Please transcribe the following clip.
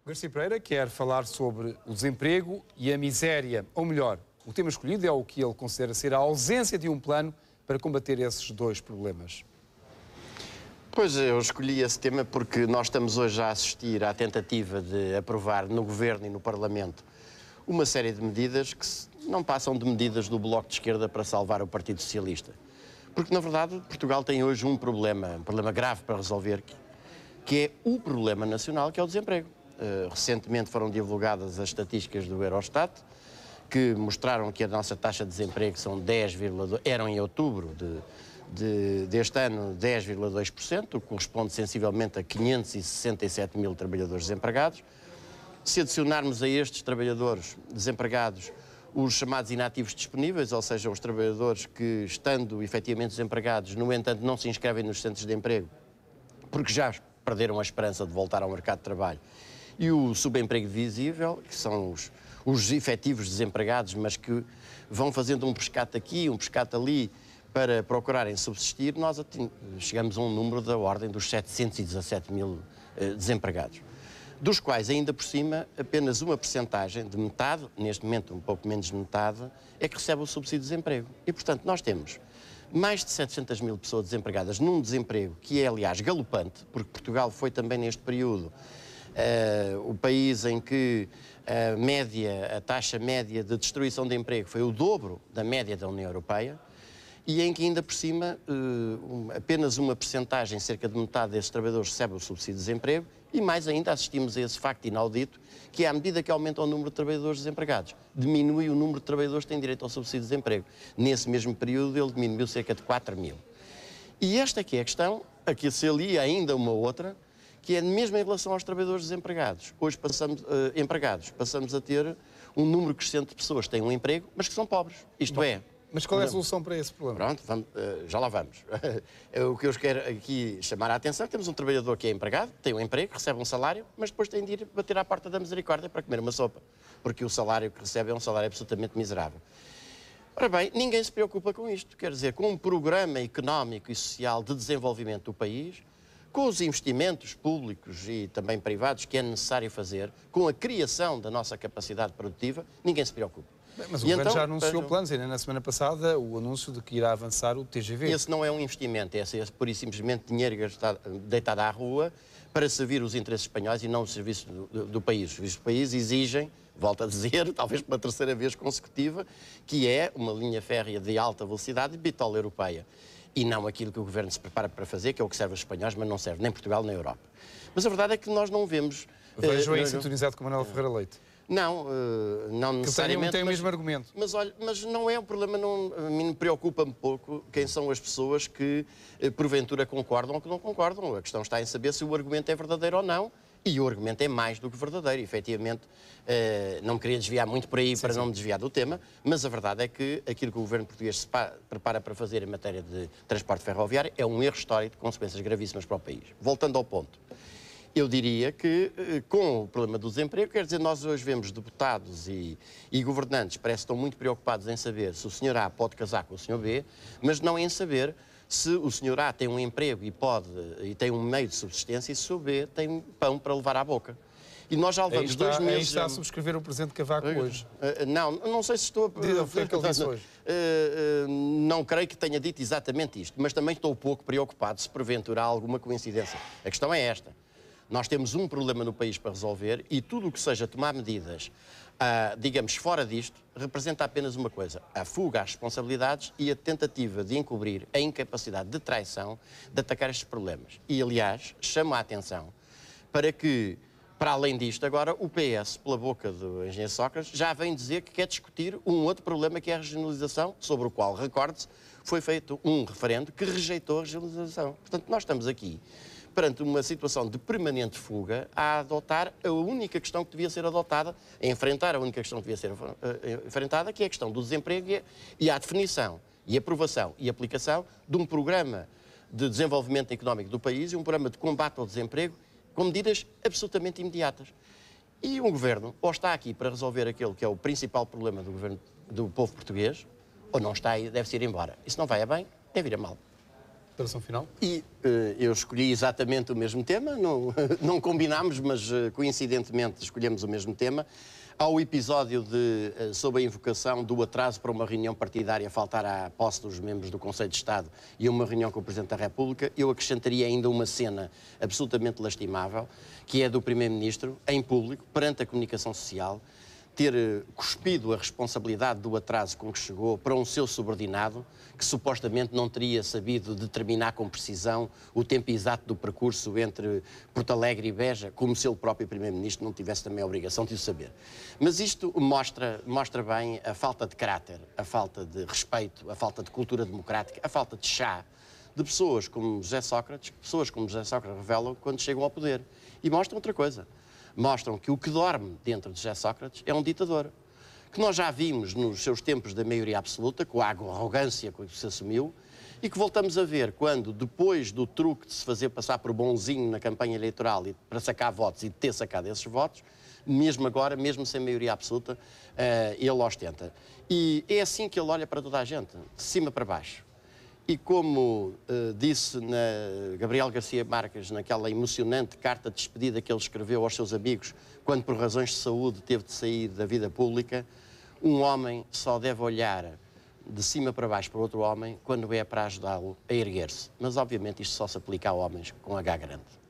Garcia Pereira quer falar sobre o desemprego e a miséria, ou melhor, o tema escolhido é o que ele considera ser a ausência de um plano para combater esses dois problemas. Pois, eu escolhi esse tema porque nós estamos hoje a assistir à tentativa de aprovar no Governo e no Parlamento uma série de medidas que não passam de medidas do Bloco de Esquerda para salvar o Partido Socialista. Porque, na verdade, Portugal tem hoje um problema grave para resolver, que é o problema nacional, que é o desemprego. Recentemente foram divulgadas as estatísticas do Eurostat, que mostraram que a nossa taxa de desemprego são 10,2%, eram em outubro deste ano 10,2%, o que corresponde sensivelmente a 567 mil trabalhadores desempregados. Se adicionarmos a estes trabalhadores desempregados os chamados inativos disponíveis, ou seja, os trabalhadores que, estando efetivamente desempregados, no entanto, não se inscrevem nos centros de emprego, porque já perderam a esperança de voltar ao mercado de trabalho, e o subemprego visível, que são os efetivos desempregados, mas que vão fazendo um pescate aqui, um pescate ali, para procurarem subsistir, nós chegamos a um número da ordem dos 717 mil desempregados, dos quais, ainda por cima, apenas uma percentagem de metade, neste momento um pouco menos de metade, é que recebe o subsídio de desemprego. E, portanto, nós temos mais de 700 mil pessoas desempregadas num desemprego que é, aliás, galopante, porque Portugal foi também neste período o país em que a taxa média de destruição de emprego foi o dobro da média da União Europeia, e em que, ainda por cima, apenas uma percentagem, cerca de metade desses trabalhadores, recebe o subsídio de desemprego, e mais ainda assistimos a esse facto inaudito, que é à medida que aumenta o número de trabalhadores desempregados, diminui o número de trabalhadores que têm direito ao subsídio de desemprego. Nesse mesmo período, ele diminuiu cerca de 4 mil. E esta aqui é a questão, aqui se ali ainda uma outra, que é mesmo em relação aos trabalhadores desempregados. Hoje passamos a ter um número crescente de pessoas que têm um emprego, mas que são pobres. Isto é... Mas qual é a solução para esse problema? Pronto, já lá vamos. O que eu quero aqui chamar a atenção é que temos um trabalhador que é empregado, tem um emprego, recebe um salário, mas depois tem de ir bater à porta da misericórdia para comer uma sopa, porque o salário que recebe é um salário absolutamente miserável. Ora bem, ninguém se preocupa com isto. Quer dizer, com um programa económico e social de desenvolvimento do país, com os investimentos públicos e também privados que é necessário fazer, com a criação da nossa capacidade produtiva, ninguém se preocupa. Mas o Governo já anunciou planos, ainda na semana passada, o anúncio de que irá avançar o TGV. Esse não é um investimento, esse é pura e simplesmente dinheiro deitado à rua para servir os interesses espanhóis e não o serviço do país. Os serviços do país exigem, volto a dizer, talvez pela terceira vez consecutiva, que é uma linha férrea de alta velocidade e bitola europeia. E não aquilo que o Governo se prepara para fazer, que é o que serve aos espanhóis, mas não serve nem Portugal nem Europa. Mas a verdade é que nós não vemos... Vejo aí sintonizado com Manuel Ferreira Leite. Não necessariamente. Que tem o mesmo argumento. Mas olha, mas não é o problema, a mim me preocupa um pouco quem são as pessoas que porventura concordam ou que não concordam. A questão está em saber se o argumento é verdadeiro ou não, e o argumento é mais do que verdadeiro. Efetivamente, não me queria desviar muito por aí para não me desviar do tema, mas a verdade é que aquilo que o Governo português se prepara para fazer em matéria de transporte ferroviário é um erro histórico de consequências gravíssimas para o país. Voltando ao ponto. Eu diria que, com o problema do desemprego, quer dizer, nós hoje vemos deputados e governantes parece que estão muito preocupados em saber se o senhor A pode casar com o senhor B, mas não em saber se o senhor A tem um emprego e tem um meio de subsistência e se o B tem pão para levar à boca. E nós já levamos 2 meses... Aí está a subscrever o Presidente Cavaco hoje. Não sei se estou a... Foi o que ele disse hoje. Não creio que tenha dito exatamente isto, mas também estou um pouco preocupado se porventura há alguma coincidência. A questão é esta. Nós temos um problema no país para resolver e tudo o que seja tomar medidas, digamos, fora disto, representa apenas uma coisa: a fuga às responsabilidades e a tentativa de encobrir a incapacidade de traição de atacar estes problemas. E, aliás, chamo a atenção para que, para além disto, agora o PS, pela boca do engenheiro Sócrates, já vem dizer que quer discutir um outro problema que é a regionalização, sobre o qual, recorde-se, foi feito um referendo que rejeitou a regionalização. Portanto, nós estamos aqui perante uma situação de permanente fuga a adotar a única questão que devia ser adotada, a enfrentar a única questão que devia ser enfrentada, que é a questão do desemprego e a definição e aprovação e aplicação de um programa de desenvolvimento económico do país e um programa de combate ao desemprego com medidas absolutamente imediatas. E um governo ou está aqui para resolver aquele que é o principal problema do governo do povo português, ou não está e deve-se ir embora. E se não vai a bem, deve ir a mal. declaração final? E eu escolhi exatamente o mesmo tema, não combinámos, mas coincidentemente escolhemos o mesmo tema. Ao episódio sobre a invocação do atraso para uma reunião partidária faltar à posse dos membros do Conselho de Estado e uma reunião com o Presidente da República, eu acrescentaria ainda uma cena absolutamente lastimável, que é do Primeiro-Ministro, em público, perante a comunicação social, ter cuspido a responsabilidade do atraso com que chegou para um seu subordinado, que supostamente não teria sabido determinar com precisão o tempo exato do percurso entre Porto Alegre e Beja, como se ele próprio Primeiro-Ministro não tivesse também a obrigação de o saber. Mas isto mostra bem a falta de caráter, a falta de respeito, a falta de cultura democrática, a falta de chá de pessoas como José Sócrates, revelam quando chegam ao poder. E mostram outra coisa. Mostram que o que dorme dentro de José Sócrates é um ditador, que nós já vimos nos seus tempos da maioria absoluta, com a arrogância com que se assumiu, e que voltamos a ver quando, depois do truque de se fazer passar por bonzinho na campanha eleitoral e para sacar votos e de ter sacado esses votos, mesmo agora, mesmo sem maioria absoluta, ele ostenta. E é assim que ele olha para toda a gente, de cima para baixo. E como disse Gabriel Garcia Marques naquela emocionante carta de despedida que ele escreveu aos seus amigos quando por razões de saúde teve de sair da vida pública, um homem só deve olhar de cima para baixo para outro homem quando é para ajudá-lo a erguer-se. Mas obviamente isto só se aplica a homens com H grande.